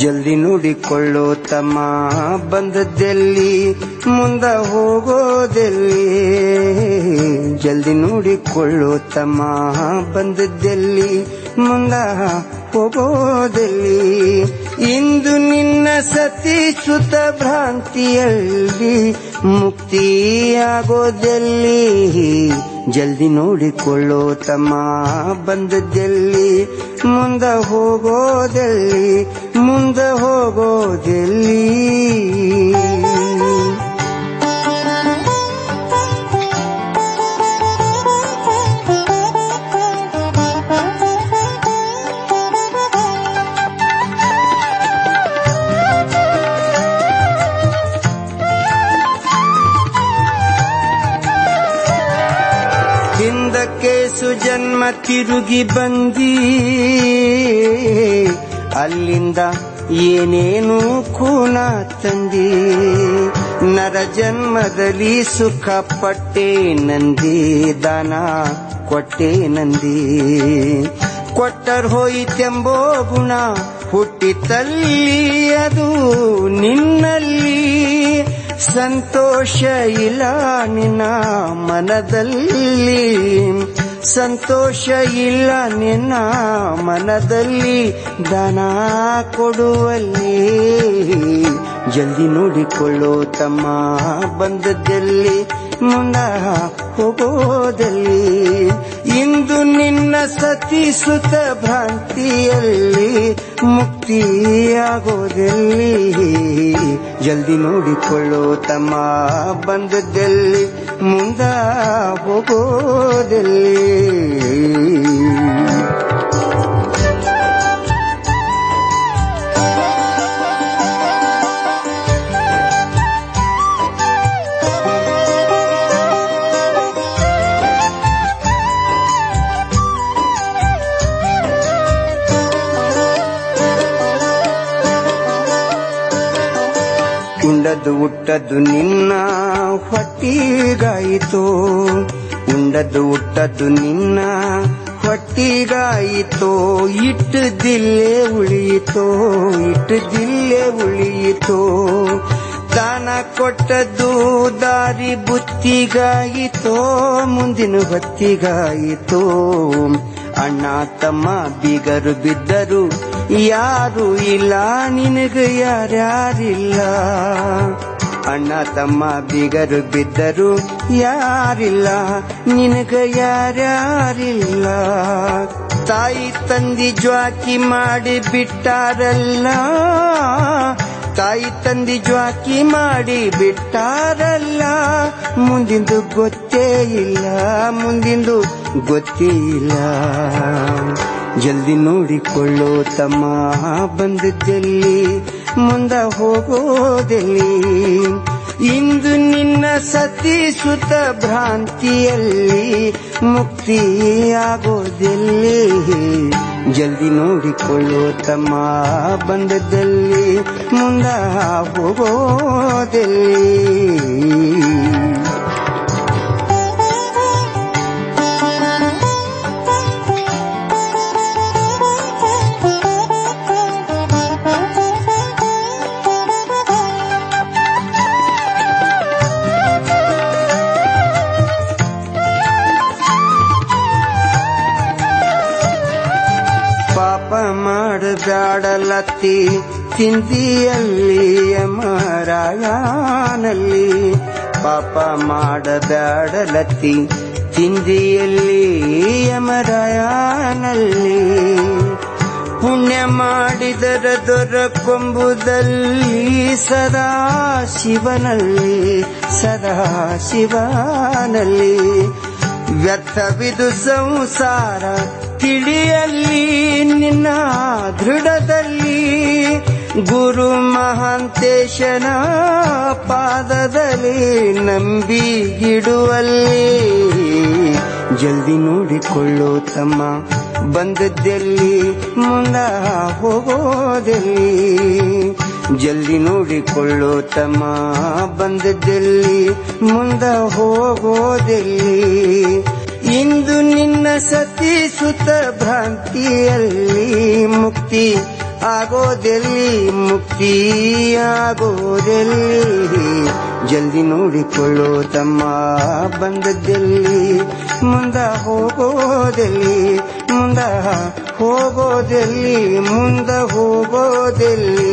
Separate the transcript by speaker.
Speaker 1: ಜಲ್ದಿ ನೋಡಿಕೊಳ್ಳೋ ತಮ್ಮ ಬಂದದ್ದೆಲ್ಲಿ ಮುಂದ ಹೋಗೋದೆಲ್ಲಿ ಜಲ್ದಿ ನೋಡಿಕೊಳ್ಳೋ ತಮ್ಮ ಬಂದದ್ದೆಲ್ಲಿ ಮುಂದ ಹೋಗೋದೆಲ್ಲಿ ಇಂದು ನಿನ್ನ ಸತಿ ಸುತ ಭ್ರಾಂತಿಯಲ್ಲಿ ಮುಕ್ತಿಯಾಗೋದೆಲ್ಲಿ ಜಲ್ದಿ ನೋಡಿಕೊಳ್ಳೋ ತಮ್ಮ ಬಂದದ್ದೆಲ್ಲಿ ಮುಂದ ಹೋಗೋದೆಲ್ಲಿ ಮುಂದ ಹೋಗೋದೆಲ್ಲಿ ಹಿಂದಕ್ಕೆ ಸುಜನ್ಮ ತಿರುಗಿ ಬಂದಿ ಅಲ್ಲಿಂದ ಏನೇನು ಖೂನ ತಂದಿ ನರ ಜನ್ಮದಲ್ಲಿ ಸುಖ ಪಟ್ಟೆ ನಂದಿ ದಾನ ಕೊಟ್ಟೆ ನಂದಿ ಕೊಟ್ಟರ್ ಹೋಯಿತೆಂಬೋ ಗುಣ ಹುಟ್ಟಿತಲ್ಲಿ ಅದು ನಿನ್ನಲ್ಲಿ ಸಂತೋಷ ಇಲ್ಲ ನಿನ್ನ ಮನದಲ್ಲಿ ಸಂತೋಷ ಇಲ್ಲ ನಿನ್ನ ಮನದಲ್ಲಿ ದಾನ ಕೊಡುವಲ್ಲಿ ಜಲ್ದಿ ನೋಡಿಕೊಳ್ಳೋ ತಮ್ಮ ಬಂದದ್ದೆಲ್ಲಿ ಮುಂದ ಹೋಗೋದಲ್ಲಿ ಇಂದು ನಿನ್ನ ಸತಿ ಸುತ ಭ್ರಾಂತಿಯಲ್ಲಿ ಮುಕ್ತಿಯಾಗೋದೆಲ್ಲಿ ಜಲ್ದಿ ನೋಡಿಕೊಳ್ಳೋ ತಮ್ಮ ಬಂದದ್ದೆಲ್ಲಿ ಮುಂದ ಹೋಗೋದೆಲ್ಲಿ ಉಂಡದ್ದು ಹುಟ್ಟದ್ದು ನಿನ್ನ ಹೊಟ್ಟಿಗಾಯಿತು ಉಂಡದ್ದು ಹುಟ್ಟದ್ದು ನಿನ್ನ ಹೊಟ್ಟಿಗಾಯಿತು ಇಟ್ಟದಿಲ್ಲೇ ಉಳಿಯಿತು ಇಟ್ಟದಿಲ್ಲೇ ಉಳಿಯಿತು ದಾನ ಕೊಟ್ಟದ್ದು ದಾರಿ ಬುತ್ತಿಗಾಯಿತೋ ಮುಂದಿನ ಹೊತ್ತಿಗಾಯಿತು ಅಣ್ಣ ತಮ್ಮ ಬೀಗರು ಬಿದ್ದರು ಯಾರು ಇಲ್ಲ ನಿನಗೆ ಯಾರ್ಯಾರಿಲ್ಲ ಅಣ್ಣ ತಮ್ಮ ಬೀಗರು ಬಿದ್ದರು ಯಾರಿಲ್ಲ ನಿನಗೆ ಯಾರ್ಯಾರಿಲ್ಲ ತಾಯಿ ತಂದಿ ಜ್ವಾಕಿ ಮಾಡಿ ಬಿಟ್ಟಾರಲ್ಲ ತಾಯಿ ತಂದಿ ಜ್ವಾಕಿ ಮಾಡಿ ಬಿಟ್ಟಾರಲ್ಲ ಮುಂದಿಂದು ಗೊತ್ತೇ ಇಲ್ಲ ಮುಂದಿಂದು ಗೊತ್ತೇ ಇಲ್ಲ ಜಲ್ದಿ ನೋಡಿಕೊಳ್ಳೋ ತಮ್ಮ ಬಂದದ್ದೆಲ್ಲಿ ಮುಂದ ಹೋಗೋದೆಲ್ಲಿ ಇಂದು ನಿನ್ನ ಸತಿ ಸುತ ಭ್ರಾಂತಿಯಲ್ಲಿ ಮುಕ್ತಿಯಾಗೋದೆಲ್ಲಿ ಜಲ್ದಿ ನೋಡಿಕೊಳ್ಳೋ ತಮ್ಮ ಬಂದದ್ದಲ್ಲಿ ಮುಂದ ಹೋಗೋದೆಲ್ಲಿ ಪಾಪ ಮಾಡಬ್ಯಾಡಲತ್ತಿ ತಿಂದಿಯಲ್ಲಿ ಯಮರಾಯನಲ್ಲಿ ಪಾಪ ಮಾಡಬ್ಯಾಡಲತ್ತಿ ತಿಂದಿಯಲ್ಲಿ ಯಮರಾಯನಲ್ಲಿ ಪುಣ್ಯ ಮಾಡಿದರ ದೊರಕೊಂಬುದಲ್ಲಿ ಸದಾ ಶಿವನಲ್ಲಿ ಸದಾ ಶಿವನಲ್ಲಿ ವ್ಯರ್ಥವಿದು ಸಂಸಾರ ತಿಳಿಯಲ್ಲಿ ನಿನ್ನ ದೃಢದಲ್ಲಿ ಗುರು ಮಹಾಂತೇಶನ ಪಾದದಲ್ಲಿ ನಂಬಿಗಿಡುವಲ್ಲಿ ಜಲ್ದಿ ನೋಡಿಕೊಳ್ಳೋ ತಮ್ಮ ಬಂದದ್ದೆಲ್ಲಿ ಮುಂದ ಹೋಗೋದೆಲ್ಲಿ ಜಲ್ದಿ ನೋಡಿಕೊಳ್ಳೋ ತಮ್ಮ ಬಂದದ್ದೆಲ್ಲಿ ಮುಂದ ಹೋಗೋದೆಲ್ಲಿ ಇಂದು ನಿನ್ನ ಸತಿ ಸುತ ಭ್ರಾಂತಿಯಲ್ಲಿ ಮುಕ್ತಿ ಆಗೋದೆಲ್ಲಿ ಮುಕ್ತಿ ಆಗೋದೆಲ್ಲಿ ಜಲ್ದಿ ನೋಡಿಕೊಳ್ಳೋ ತಮ್ಮ ಬಂದದ್ದೆಲ್ಲಿ ಮುಂದ ಹೋಗೋದೆಲ್ಲಿ ಮುಂದ ಹೋಗೋದೆಲ್ಲಿ ಮುಂದ ಹೋಗೋದೆಲ್ಲಿ